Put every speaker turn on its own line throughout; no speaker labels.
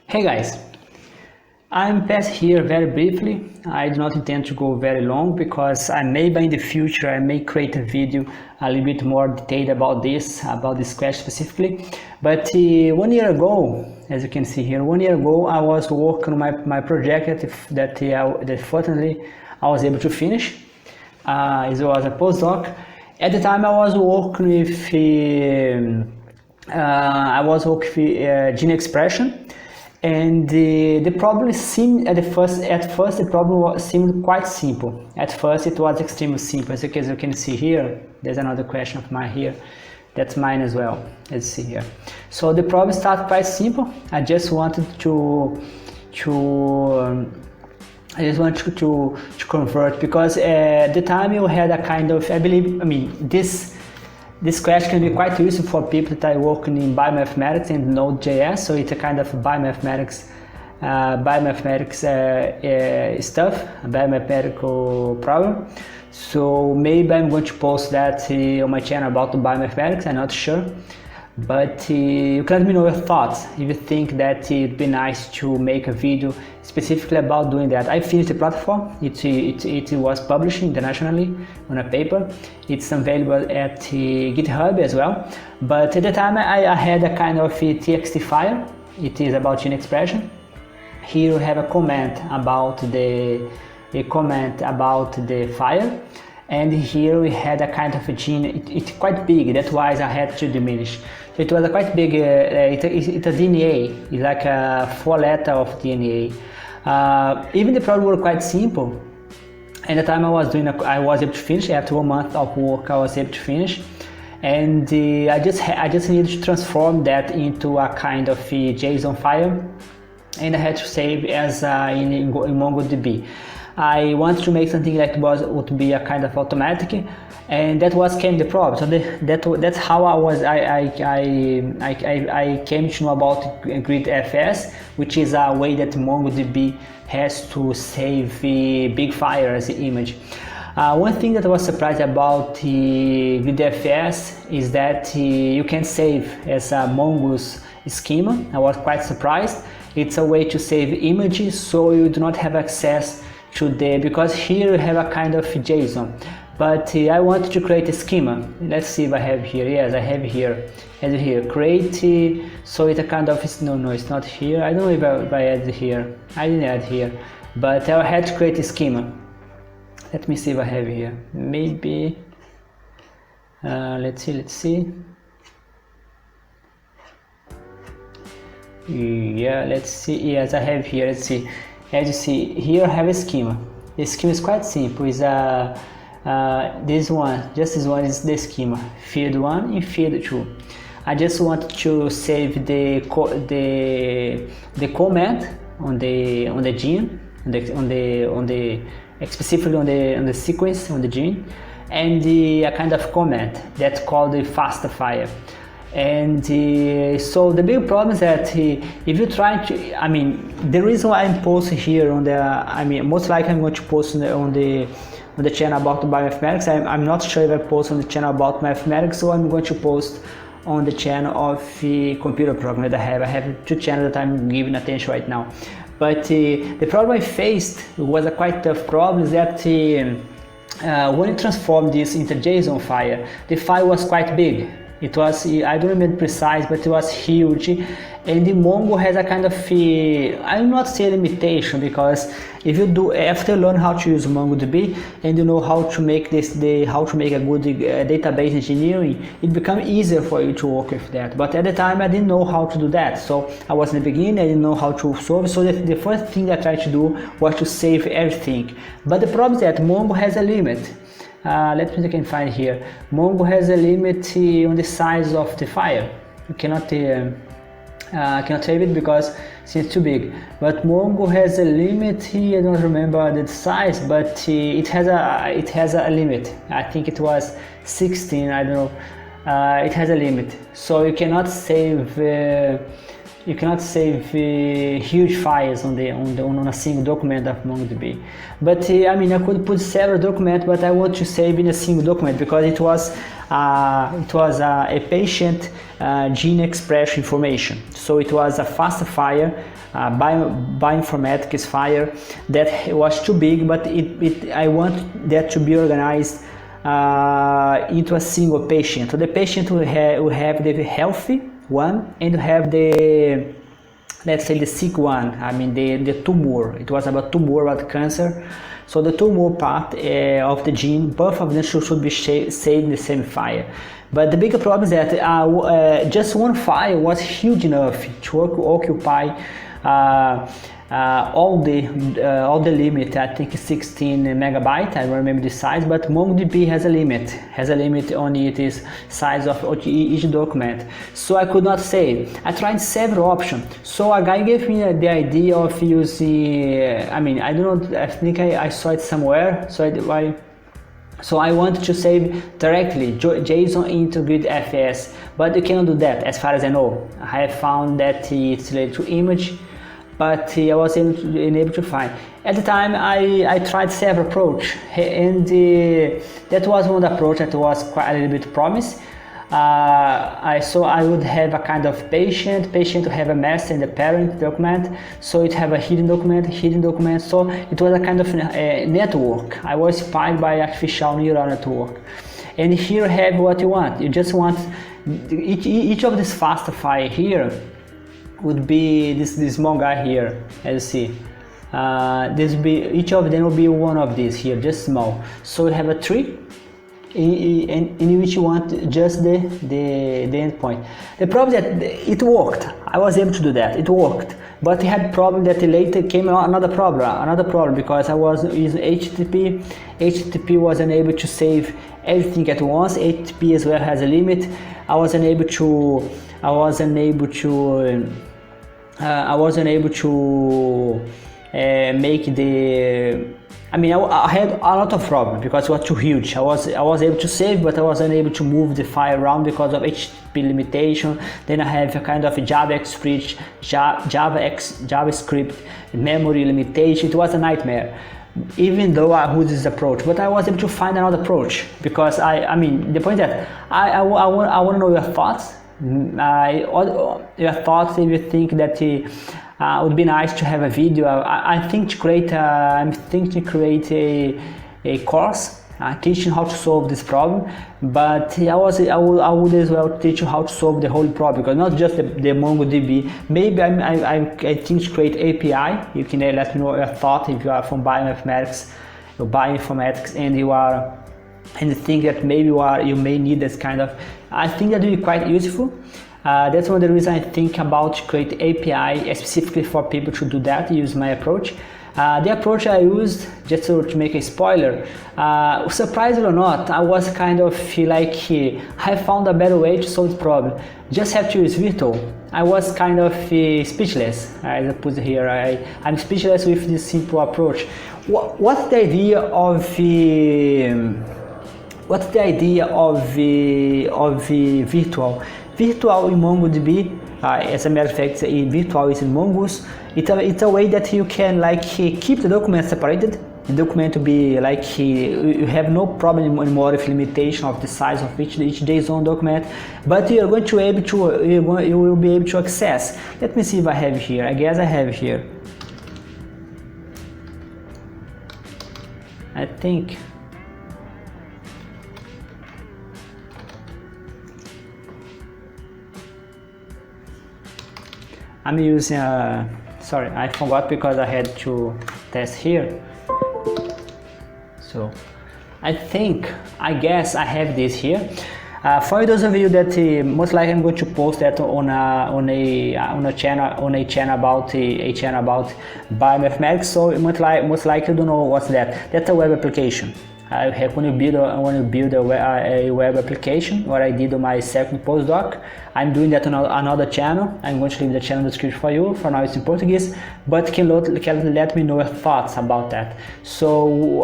Hey guys, I'm Pat here very briefly. I do not intend to go very long because maybe in the future I may create a video a little bit more detailed about this question specifically. But 1 year ago, as you can see here, 1 year ago I was working on my project that fortunately I was able to finish. It was a postdoc. At the time I was working with gene expression. And the problem seemed at first the problem seemed quite simple. At first it was extremely simple. As you can see here, there's another question of mine here. That's mine as well. Let's see here. So the problem started quite simple. I just wanted to convert because at the time you had a kind of, this question can be quite useful for people that are working in bioinformatics and Node.js, so it's a kind of bioinformatics stuff, a biomechanical problem. So maybe I'm going to post that on my channel about the bioinformatics, I'm not sure. But you can let me know your thoughts if you think that it'd be nice to make a video specifically about doing that. I finished the platform. It was published internationally on a paper. It's available at GitHub as well. But at the time I had a kind of TXT file. It is about gene expression. Here we have a comment about the file. And here we had a kind of a gene. It's quite big. That's why I had to diminish. So it was a quite big. It's a DNA. It's like a 4 letter of DNA. Even the problem was quite simple. And the time I was able to finish. After 1 month of work, I was able to finish. And I just needed to transform that into a kind of a JSON file, and I had to save as in MongoDB. I wanted to make something that would be a kind of automatic, and that came the problem. So that's how I came to know about GridFs, which is a way that MongoDB has to save big file as the image. One thing that I was surprised about GridFs is that you can save as a mongoose schema. I was quite surprised. It's a way to save images, so you do not have access to because here you have a kind of JSON, but I want to create a schema. Let's see if I have here. Yes, I have here. As here, create. So it's a kind of no, it's not here. I don't know if I add here. I didn't add here, but I had to create a schema. Let me see if I have here. Maybe. Let's see. Yeah, let's see. Yes, I have here. Let's see. As you see here, I have a schema. The schema is quite simple. It's this one is the schema. Field 1 and field 2. I just want to save the comment on the gene, specifically on the sequence on the gene, and a kind of comment that's called the FASTA file. And so the big problem is that if you try to, the reason why I'm posting here on the, most likely I'm going to post on the channel about bioinformatics. I'm not sure if I post on the channel about mathematics, so I'm going to post on the channel of the computer program that I have 2 channels that I'm giving attention right now. But the problem I faced was a quite tough problem, is that when you transform this into JSON file, the file was quite big. It was, I don't remember precise, but it was huge, and the Mongo has a kind of I will not say limitation, because if you do, after you learn how to use MongoDB and you know how to make a good database engineering, it becomes easier for you to work with that. But at the time I didn't know how to do that, so I was in the beginning, I didn't know how to solve. So the first thing I tried to do was to save everything. But the problem is that Mongo has a limit. Let's see if I can find here. Mongo has a limit on the size of the file. You cannot save it because it's too big. But Mongo has a limit here. I don't remember the size, but it has a limit. I think it was 16. I don't know. It has a limit, so you cannot save. huge files on a single document of MongoDB. But I mean, I could put several documents, but I want to save in a single document because it was a patient gene expression information. So it was a FASTA file, bioinformatics file that was too big, but I want that to be organized into a single patient. So the patient will have the healthy one and have the, let's say, the sick one. I mean the tumor. It was about tumor, about cancer. So the tumor part of the gene, both of them should be saved in the same file. But the bigger problem is that just one file was huge enough to occupy all the limit. I think 16 megabyte. I don't remember the size, but MongoDB has a limit on its size of each document. So I could not save. I tried several options. So a guy gave me the idea of using, I mean, I don't know, I think I saw it somewhere. So I want to save directly JSON into GridFs, but you cannot do that as far as I know. I have found that it's related to image, but I was unable to find. At the time, I tried several approaches, and that was one approach that was quite a little bit promised. So I would have a kind of patient to have a master and a parent document, so it have a hidden document, so it was a kind of network. I was inspired by artificial neural network. And here you have what you want. You just want each of this FASTA file here would be this small guy here, as you see. Each of them will be one of these here, just small. So you have a tree in which you want just the endpoint. The problem is that it worked. I was able to do that. It worked, but it had a problem that later came another problem because I was using HTTP. HTTP was unable to save everything at once. HTTP as well has a limit. I wasn't able to make the. I mean, I had a lot of problems because it was too huge. I was able to save, but I was unable to move the file around because of HTTP limitation. Then I have a kind of JavaScript memory limitation. It was a nightmare, even though I used this approach. But I was able to find another approach because I mean, the point is that I want to know your thoughts. Your thoughts, if you think that it would be nice to have a video. I'm thinking to create a course teaching how to solve this problem, but I would as well teach you how to solve the whole problem, because not just the MongoDB. Maybe I think to create API. You can let me know your thought if you are from bioinformatics and you think that maybe you may need this kind of. I think that will be quite useful. That's one of the reasons I think about create API specifically for people to do that, use my approach. The approach I used, just to make a spoiler, surprisingly or not, I was kind of like, I found a better way to solve the problem. Just have to use virtual. I was kind of speechless, as I put here. I'm speechless with this simple approach. What's the idea of virtual? Virtual in MongoDB, as a matter of fact, virtual is in mongoose. It's a way that you can keep the document separated. The document to be you have no problem anymore with limitation of the size of each JSON document, but you will be able to access. Let me see if I have here. I guess I have here. I think. I'm using sorry, I forgot because I had to test here. So I guess I have this here. For those of you that most likely I'm going to post that on a channel about bioinformatics. So most likely you don't know what's that. That's a web application. When you build a web application, what I did on my second postdoc, I'm doing that on another channel. I'm going to leave the channel description for you. For now it's in Portuguese, but can let me know your thoughts about that. So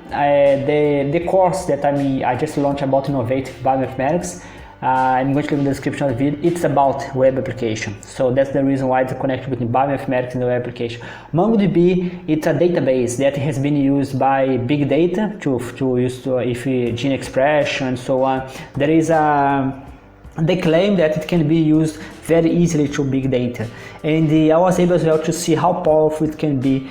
the course that I just launched about innovative bioinformatics, I'm going to leave in the description of the video. It's about web application, so that's the reason why it's a connection between bioinformatics and the web application. MongoDB, it's a database that has been used by big data to use if gene expression and so on. There is they claim that it can be used very easily to big data, and I was able as well to see how powerful it can be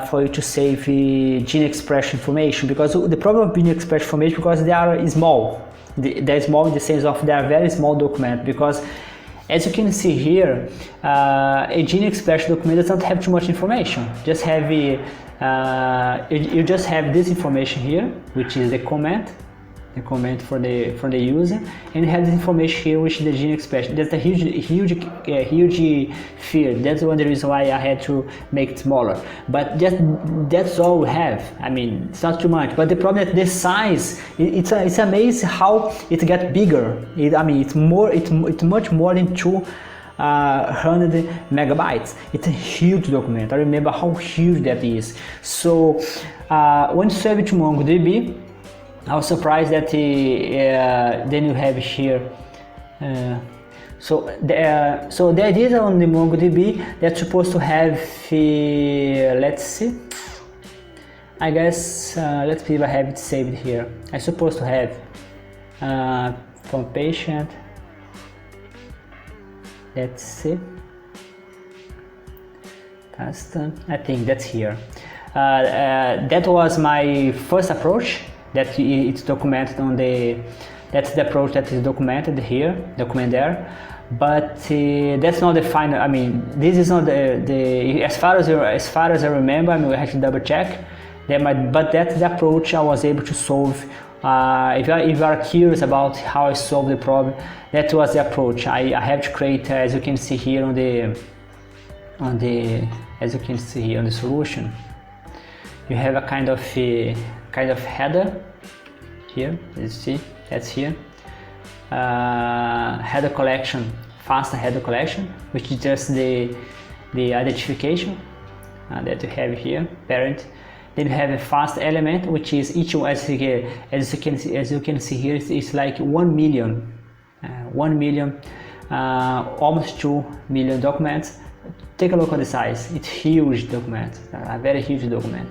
for you to save gene expression information, because the problem of gene expression information, because they are small. They're small in the sense of they are very small document, because as you can see here, a gene expression document does not have too much information. Just have you just have this information here, which is the comment for the user, and you have this information here, which is the gene expression. That's a huge field. That's one of the reasons why I had to make it smaller. But that's all we have. I mean, it's not too much. But the problem is the size. It's amazing how it gets bigger. It's much more than 200 megabytes. It's a huge document. I remember how huge that is. So when you save it to MongoDB, I was surprised that then you have here. So the idea on the MongoDB, that's supposed to have. Let's see. I guess let's see if I have it saved here. I'm supposed to have from patient. Let's see. FASTA. I think that's here. That was my first approach. That it's documented on that's the approach that is documented here, document there. But that's not the final. I mean, this is not the as far as I remember. I mean, we have to double check. But that's the approach I was able to solve. If you are curious about how I solved the problem, that was the approach. I have to create, as you can see here on the solution, you have a kind of header here. You see, that's here. Header collection, FASTA header collection, which is just the identification that you have here, parent. Then you have a FASTA element, which is each one, as you can see here, it's like 1 million, almost 2 million documents. Take a look at the size. It's huge document, a very huge document.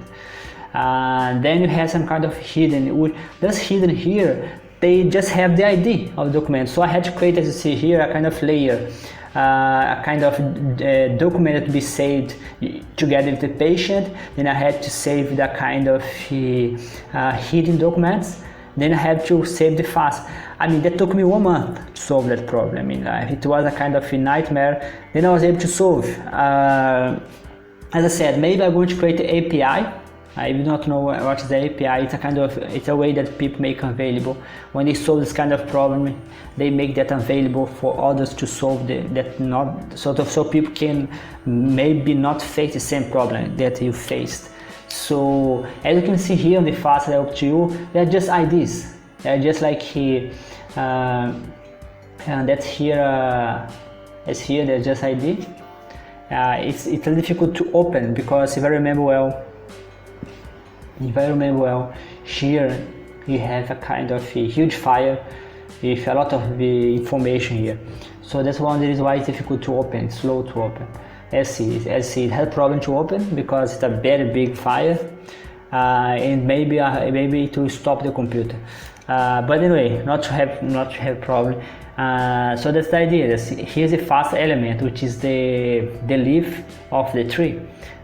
Then you have some kind of hidden. This hidden here, they just have the ID of the document. So I had to create, as you see here, a kind of layer, a kind of document to be saved together with the patient. Then I had to save the kind of hidden documents. Then I had to save the FASTA. I mean, that took me 1 month to solve that problem. I mean, it was a kind of a nightmare. Then I was able to solve. As I said, maybe I'm going to create an API. I do not know what is the API. It's a way that people make available. When they solve this kind of problem, they make that available for others to solve so people can maybe not face the same problem that you faced. So as you can see here on the FASTA up to you, they're just IDs. They're just like here, and that's here. As here, they're just ID. It's a little difficult to open, because if I remember well, here you have a kind of a huge file with a lot of the information here. So that's one of the reasons why it's difficult to open, slow to open. As it has problem to open because it's a very big file, and maybe to stop the computer. But anyway, not to have problem. So that's the idea. Here's the FASTA element, which is the leaf of the tree.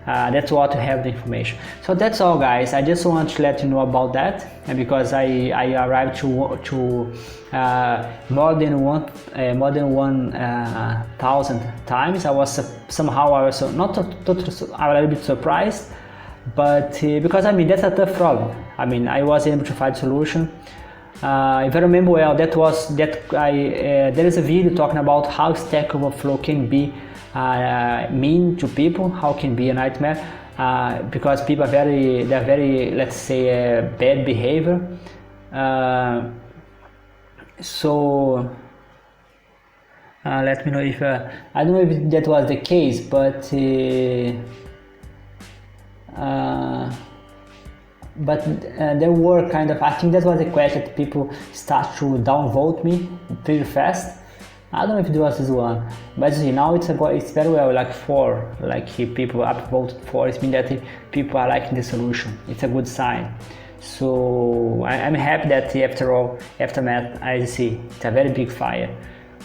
That's what to have the information. So that's all, guys. I just want to let you know about that, because I arrived to more than 1,000 times. I was not totally, I was a little bit surprised, but because I mean that's a tough problem. I mean, I was able to find solution. If I remember well, there is a video talking about how Stack Overflow can be mean to people, how it can be a nightmare, because people are very, let's say, bad behavior. So let me know if I don't know if that was the case, but but there were kind of, I think that was the question that people start to downvote me pretty fast. I don't know if it was this one, but see, now it's very well, like 4, like people upvoted 4. It means that people are liking the solution. It's a good sign. So I'm happy that after all, aftermath, I see it's a very big fire.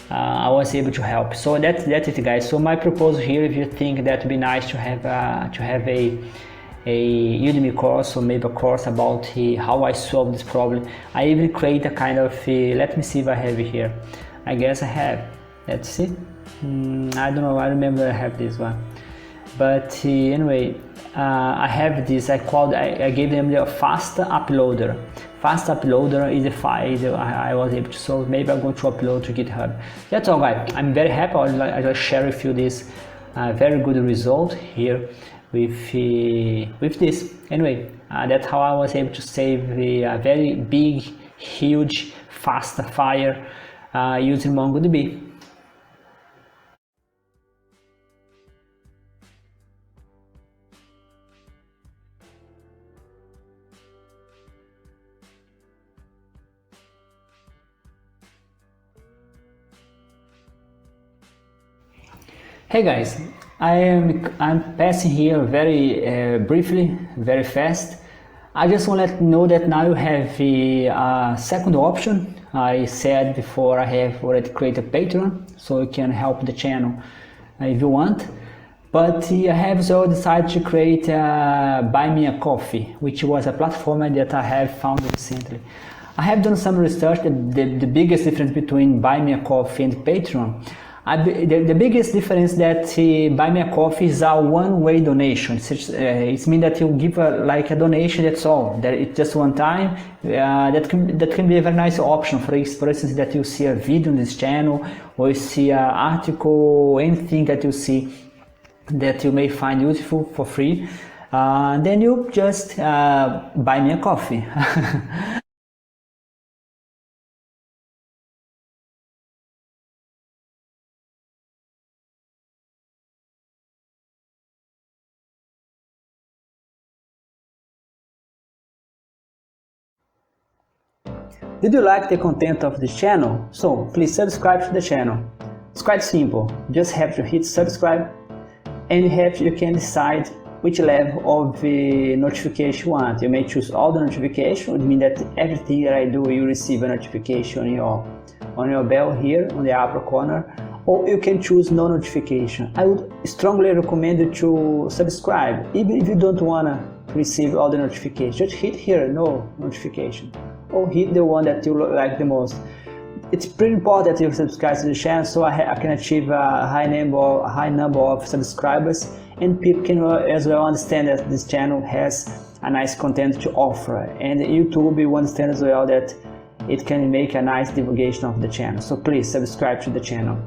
I was able to help. So that's it, guys. So my proposal here, if you think that would be nice to have a Udemy course, or maybe a course about how I solve this problem. I even create a kind of let me see if I have it here. I guess I have. Let's see. I don't know. I remember I have this one. But anyway, I have this. I gave them the FASTA uploader. FASTA uploader is a file I was able to solve. Maybe I'm going to upload to GitHub. That's all, guys. I'm very happy. I just share with you this very good result here with this. Anyway, that's how I was able to save a very big, huge FASTA file using MongoDB. Hey guys, I'm passing here very briefly, very fast. I just want to let you know that now you have a second option. I said before, I have already created a Patreon, so you can help the channel if you want. But I have also decided to create Buy Me a Coffee, which was a platform that I have found recently. I have done some research. The biggest difference between Buy Me a Coffee and Patreon. The biggest difference that Buy Me a Coffee is a one-way donation. It means that you give like a donation, that's all. That it's just one time. That can be a very nice option. For instance, that you see a video on this channel, or you see an article, anything that you see that you may find useful for free. Then you just buy me a coffee. Did you like the content of this channel? So please subscribe to the channel. It's quite simple. You just have to hit subscribe, and you can decide which level of notification you want. You may choose all the notifications, which means that everything that I do, you receive a notification on your bell here on the upper corner, or you can choose no notification. I would strongly recommend you to subscribe, even if you don't want to receive all the notifications. Just hit here, no notification, or hit the one that you like the most. It's pretty important that you subscribe to the channel, so I can achieve a high number of subscribers, and people can as well understand that this channel has a nice content to offer, and YouTube will understand as well that it can make a nice divulgation of the channel. So please subscribe to the channel.